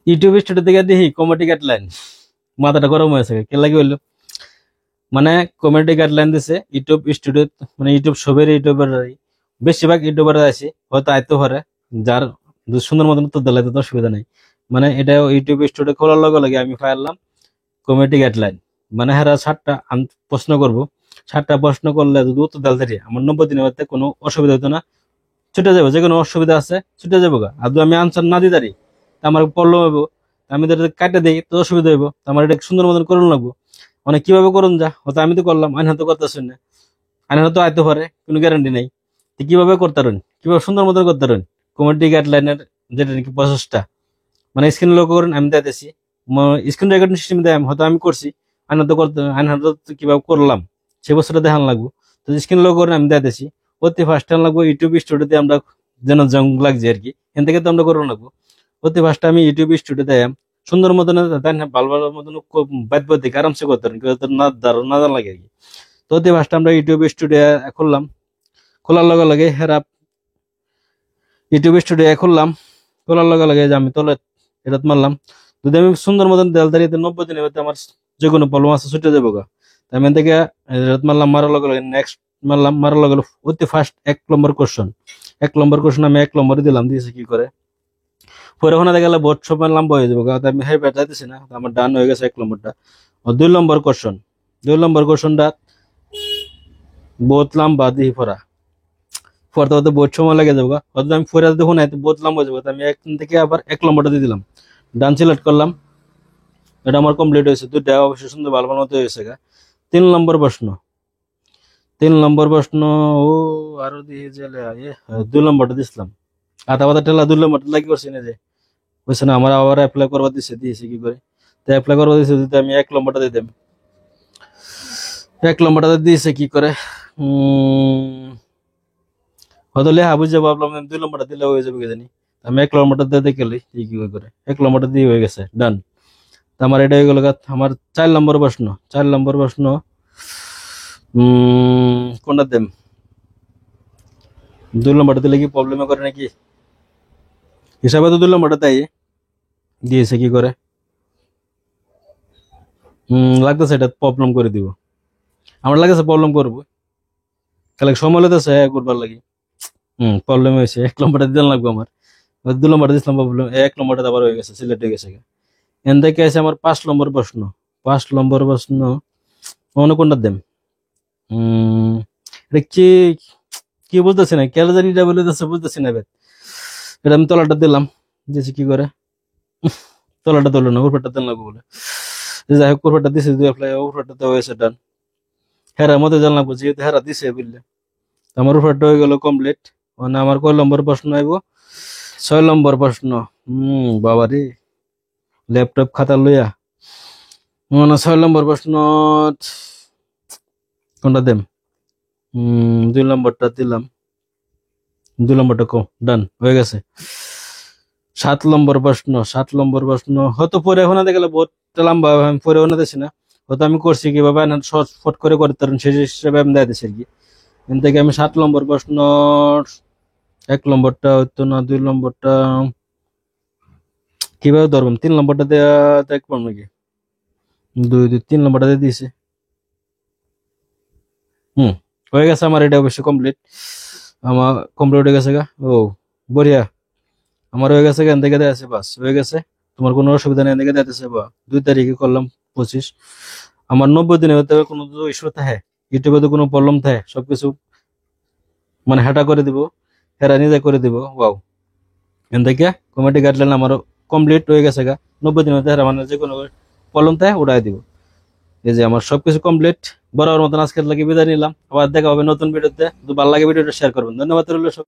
YouTube studio থেকে দেখি comedy guideline, মাথাটা গরম হয়েছে কে লাগে বললো। মানে কমেডি গাইডলাইন দিছে ইউটিউব স্টুডিও, মানে ইউটিউব সবের ইউটিউবার, বেশিরভাগ ইউটিউবার আছে হয়তো আইতে পারে, যার সুন্দর মতন উত্তর দিলে তো অসুবিধা নেই। মানে এটা ইউটিউব স্টুডিও খোলার লগে লগে আমি পাইলাম কমেডি গাইডলাইন। মানে হ্যাঁ 7টা প্রশ্ন করব, 7টা প্রশ্ন করলে যদি উত্তর দিতে পারি আমার 90 দিনের মধ্যে কোনো অসুবিধা হতো না, ছুটে যাবো। যে কোনো অসুবিধা আছে ছুটে যাবো গা। আর যদি আমি আনসার না দিতে পারি আমার প্রবলেম হইব, আমি তো কাটে দিই তো অসুবিধা হইব, আমার এটা সুন্দর মতন করুন লাগবো। মানে কিভাবে করুন যা হয়তো আমি তো করলাম, আইন হয়তো করতেছেন না, আইন হয়তো আইতে পারে, কোনো গ্যারান্টি নেই। তো কিভাবে করতে পারেন, কিভাবে সুন্দর মতন করতে পারেন কমিউনিটি গাইডলাইনের যেটা নাকি প্রসেসটা, মানে স্ক্রিন লক করেন আমি দিতেছি, স্ক্রিন রেকর্ডিং সিস্টেম দেয় হয়তো আমি করছি, আইন হয়তো করতে, আইন হয়তো কিভাবে করলাম সে বস্তুটা দেখান লাগবো। তো স্ক্রিন লক করেন আমি দিতেছি। অতি ফার্স্ট টাইম লাগবো ইউটিউব স্টুডিওতে আমরা যেন জং লাগছে আর কি, এখান থেকে তো আমরা করবো লাগবো। অতি ফার্স্ট আমি ইউটিউব স্টুডিওতে সুন্দর মতন ভালো ভালো মতন বাদ বাদ দিকে আরামসে করতে পারেন, কেউ তো না দারুণ না জানা লাগে আর কি। তো অতি ফার্স্ট আমরা ইউটিউব স্টুডিও খুললাম, খোলার লগে লগে হেরা ইউটিউব স্টুডিও খুললাম, খোলার লগে লগে যে আমি তলে এটা মারলাম। যদি আমি সুন্দর মতন দেয়াল দাঁড়িয়ে 90 দিনের মধ্যে আমার যে কোনো প্রবলেম আছে ছুটে যাবো গা। আমি এখান থেকে মারলাম, মারার লগে লগে নেক্সট মারলাম, মারার লগে লগে অতি ফার্স্ট 1 নম্বর কোশ্চেন, 1 নম্বর কোশ্চেন আমি 1 নম্বর দিলাম, দিয়েছি কি করে পরে ওখানে দেখা গেলে বোর্ড সব লম্বা হয়ে যাবো, আমি হাই যাইতেছি না, আমার ডান হয়ে গেছে 1 নম্বরটা। 2 নম্বর কোশ্চেন, 2 নম্বর কোশ্চেনটা বহুত লম্বা দিয়ে পড়তে পড়তে বহুত সময় লেগে যাবো, হয়তো আমি পরে দেখুন বহুত লম্বা হয়ে যাবো। আমি এখান থেকে আবার 1 নম্বরটা দিয়ে দিলাম, ডান সিলেক্ট করলাম, এটা আমার কমপ্লিট হয়েছে। দুইটা অবশ্যই সুন্দর ভালো ভালো মতো হয়েছে গা। 3 নম্বর প্রশ্ন, 3 নম্বর প্রশ্ন ও আরো দিয়ে যে 2 নম্বরটা দিছিলাম, আধা আধা টেলা 2 নম্বরটা লাগি করছি না যে বুঝছে না, আমার আবার অ্যাপ্লাই করবা দিয়েছে কি করে। তো অ্যাপ্লাই করবা দিয়েছে যদি আমি 1 নম্বরটা দিতাম, 1 নম্বরটা দিয়েছে কি করে হয়তো লেহা বুঝে ভাবলাম 2 নম্বরটা দিলে হয়ে যাবে কি জানি। আমি 1 নম্বরটা দিয়ে দেখলি কি করে 1 নম্বরটা দিয়ে হয়ে গেছে ডান। আমার এটা হয়ে গেল আমার 4 নম্বর প্রশ্ন, 4 নম্বর প্রশ্ন কোনটা দেম, 2 নম্বরটা দিলে কি প্রবলেমে করে নাকি হিসাবে, তো 2 নম্বরটা তাই দিয়েছে কি করে লাগতেছে এটা প্রবলেম করে দিব, আমার লাগতেছে প্রবলেম করবো তাহলে সময় লেতেছে করবার লাগি। প্রবলেম হয়েছে, 1 নম্বরটা দিতে লাগবো আমার, 2 নম্বরটা দিচ্ছিলাম প্রবলেম, 1 নম্বরটা আবার হয়ে গেছে সিলেক্ট হয়ে গেছে। এন থেকে আছে আমার 5 নম্বর প্রশ্ন, 5 নম্বর প্রশ্ন অন্য কোনটা দেম এটা কি কি বুঝতেছি না, কেন জানি এটা বলে বুঝতেছি না। এটা আমি তলাটা দিলাম, দিয়েছি কি করে তলাটা দিল না, উপরটা দিল না বলে যাই হোক উপরটা দিছে, উপরটা দেওয়া হয়েছে ডান। হেরার মধ্যে জানলাম যেহেতু হেরা দিছে বুঝলে, আমার উপরটা হয়ে গেল কমপ্লিট। মানে আমার কয় নম্বর প্রশ্ন আইব, 6 নম্বর প্রশ্ন। বাবা রে ল্যাপটপ খাতা লইয়া মানে 6 নম্বর প্রশ্ন কোনটা দেম 2 নম্বরটা দিলাম, 2 নম্বরটা কো ডান হয়ে গেছে। 7 নম্বর প্রশ্ন, 7 নম্বর প্রশ্ন হয়তো পরে ওখানে দেখলে বহুত লম্বা আমি পরে ওখানে দিছি না, হয়তো আমি করছি কিভাবে শর্ট ফট করে করতে পারেন সেই হিসেবে আমি দিয়েছি আর কি। এখান থেকে আমি 7 নম্বর প্রশ্ন 1 নম্বরটা হইতো না, 2 নম্বরটা কিভাবে ধরবেন, 3 নম্বরটা দেওয়া দেখবেন নাকি 3 নম্বরটা দিয়ে দিয়েছে। হয়ে গেছে আমার এটা অবশ্যই কমপ্লিট, আমার কমপ্লিট হয়ে গেছে গা। ও বঢ়িয়া আমার হয়ে গেছে, এখান থেকে দেওয়া আছে বাস হয়ে গেছে, তোমার কোনো অসুবিধা নেই এদিকে দিতেছে বা 2 তারিখে করলাম 25, আমার 90 দিনে হতে কোনো ইস্যু থাকে ইউটিউবে তো কোনো প্রবলেম থাকে সবকিছু মানে হাঁটা করে দিব, হেরা নিজে করে দিব। ওয়াও এখান থেকে কমিটি গাইডলাইন আমার কমপ্লিট হয়ে গেছে গা, 90 দিনের মধ্যে হেরা মানে যে কোনো প্রবলেম থাকে উঠাই দিব। এই যে আমার সবকিছু কমপ্লিট, বরাবর মতন আজকের লাগে বিদায় নিলাম, আবার দেখা হবে নতুন ভিডিওতে। ভালো লাগে ভিডিওটা শেয়ার করবেন, ধন্যবাদ রইল সব।